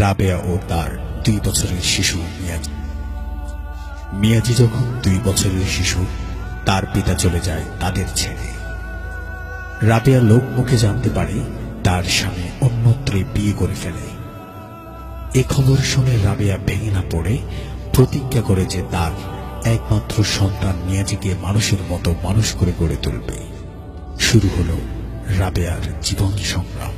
রাবেয়া ও তার 2 বছরের শিশু মিয়াজি। মিয়াজি যখন 2 বছরের শিশু, তার পিতা চলে যায় তাদের ছেড়ে। রাবেয়া লোকমুখে জানতে পারে তার স্বামী অন্যত্রে বিয়ে করে ফেলে। এ খবর শুনে রাবেয়া ভেঙে না পড়ে প্রতিজ্ঞা করে যে তার একমাত্র সন্তান মিয়াজিকে মানুষের মতো মানুষ করে গড়ে তুলবে। শুরু হলো রাবেয়ার জীবন সংগ্রাম।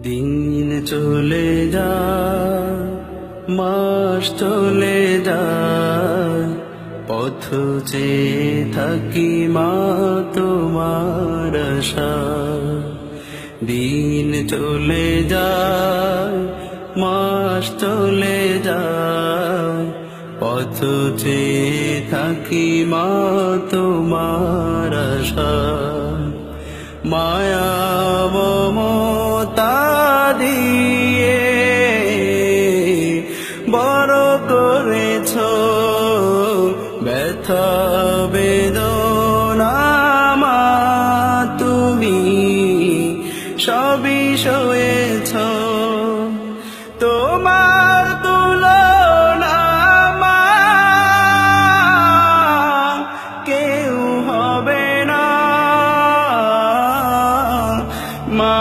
দিন চলে যায়, মাস চলে যায়, পথ চেয়ে থাকি মা তোমার আশায়। দিন চলে যায়, মাস চলে যায়, পথ চেয়ে থাকি মা তোমার আশায়। মায়া মমতা দিয়ে বড় করেছ, ব্যথা বেদনা মা তুমি সবই সয়েছ। তোমার তুলনা মা কেউ হবে না। মা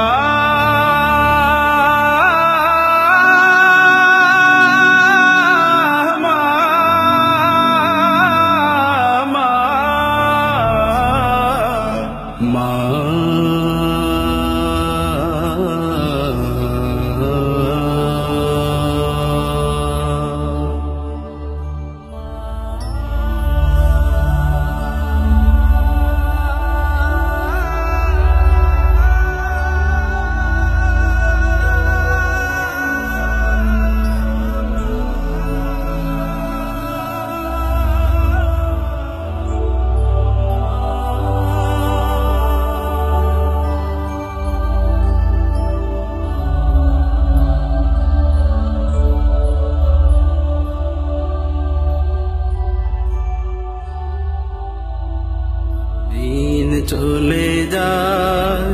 চলে যায়,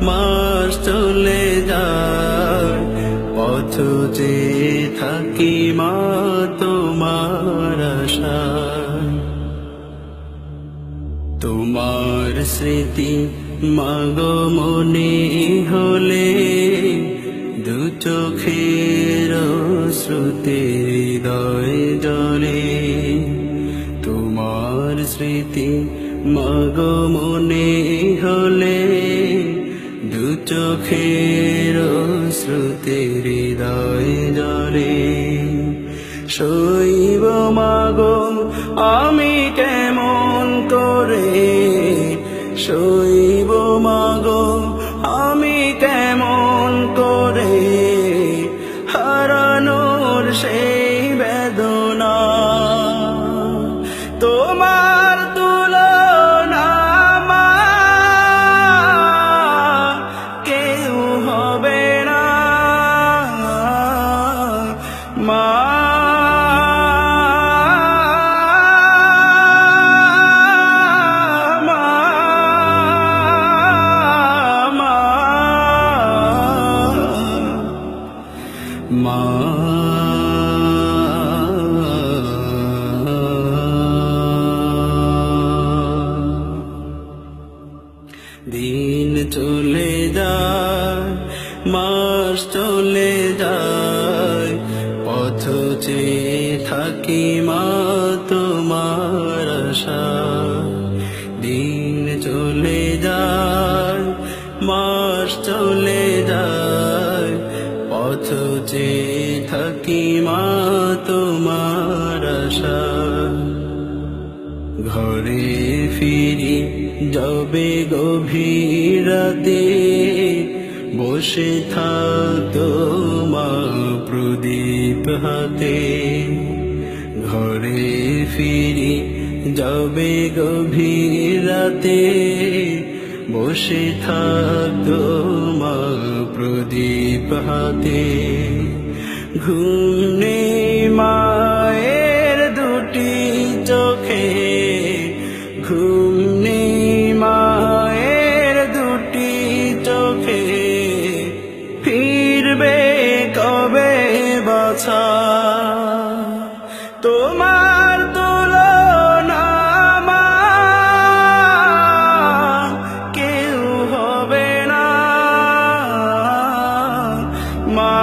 মাস চলে যায়, পথ চেয়ে থাকি মা তোমার আশায়। তোমার স্মৃতি মাগো মনে হলে, দু চোখের শ্রুতে হৃদয় জলে। তোমার স্মৃতি মাগো মনে হলে, দু চোখের শ্রুতে হৃদয় জলে। শৈব মাগো আমি কেমন করে, শৈব মাগো আমি কেমন করে, হারানোর সেই বেদনা। তোমার তুলনা মা কেউ হবে না। মা দিন চলে যায়, মাস চলে যায়, পথ চেয়ে থাকি মা তোমার আশায়। দিন চলে যায়, মাস চলে যায়, পথ চেয়ে থাকি মা তোমার আশায়। ঘরে ফিরি যাবে গভীর রাতে, বসে থাকতো মা প্রদীপ হাতে ঘরে ফিরি যাবে গভীর রাতে বসে থাকতো মা প্রদীপ হাতে ঘুম নেই মায়ের দুটি চোখে ঘুম নেই মায়ের দুটি চোখে ফিরবে কবে বাছা তোমার তুলনা মা কেউ হবে না মা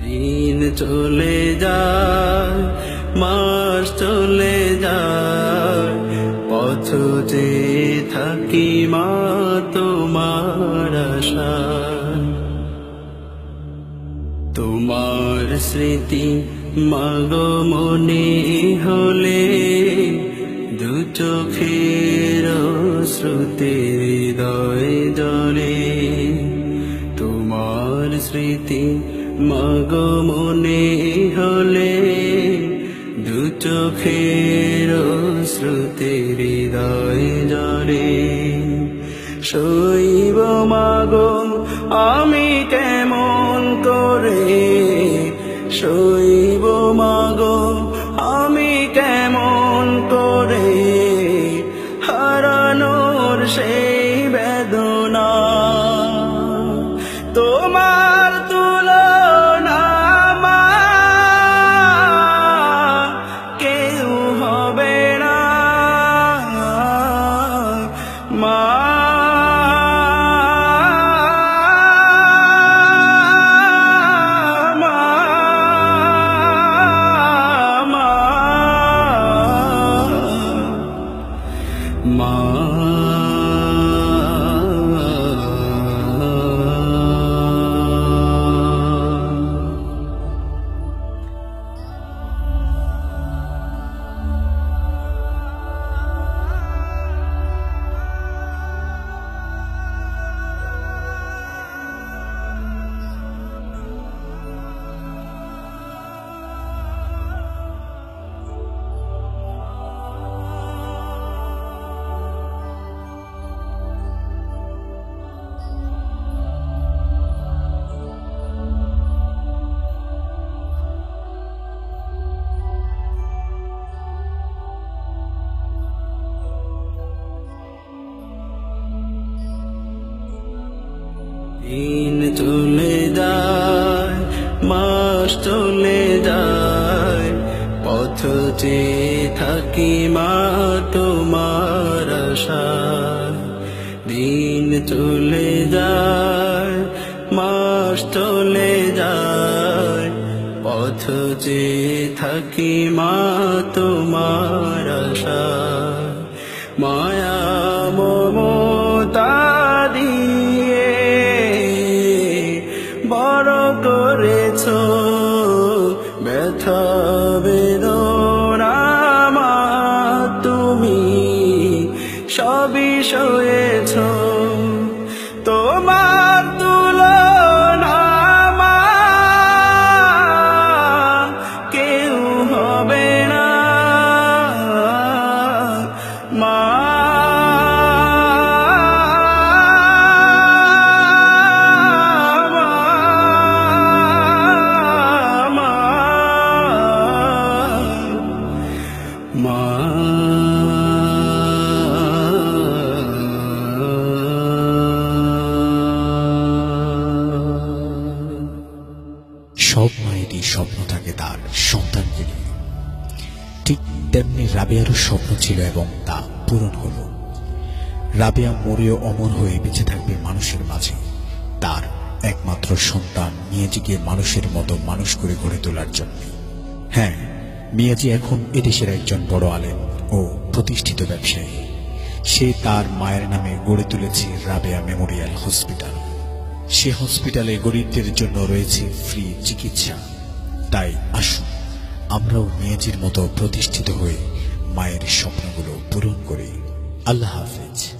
দিন চলে যায় মাস চলে যায় পথ যে থাকি মা তোমার আশায় তোমার স্মৃতি মাগো মনে হলে দু চোখের শ্রুতি হৃদয় জলে তোমার স্মৃতি মাগো মনে হলে দু চোখের শ্রুতি হৃদয় জলে শৈব মাগো আমি কেমন করে শৈব মাগো আমি কেমন করে হারানোর সেই বেদনা তোমার তুলনা মা কেউ হবে না মা দিন চলে যায় মাস চলে যায় পথ চেয়ে থাকি মা তোমার আশায় দিন চলে যায় মাস চলে যায় পথ চেয়ে থাকি মা তোমার আশায় মায়া মমতা দিয়ে বড় করেছো ব্যথা বেদনা মা তুমি সবই সয়েছো তোমার তুলনা মা তার সন্তানকে নিয়ে। ঠিক তেমনি রাবেয়ারও স্বপ্ন ছিল এবং তা পূরণ হলো। রাবেয়া মরেও অমর হয়ে বেঁচে থাকবে মানুষের মাঝে, তার একমাত্র সন্তান মিয়াজিকে মানুষের মতো মানুষ করে গড়ে তোলার জন্য। হ্যাঁ, মিয়াজি এখন এদেশের একজন বড় আলেম ও প্রতিষ্ঠিত ব্যবসায়ী। সে তার মায়ের নামে গড়ে তুলেছে রাবেয়া মেমোরিয়াল হসপিটাল। সে হসপিটালে গরিবদের জন্য রয়েছে ফ্রি চিকিৎসা। তাই আসুন আমরাও মিয়াজির মতো প্রতিষ্ঠিত হয়ে মায়ের স্বপ্নগুলো পূরণ করি। আল্লাহ হাফেজ।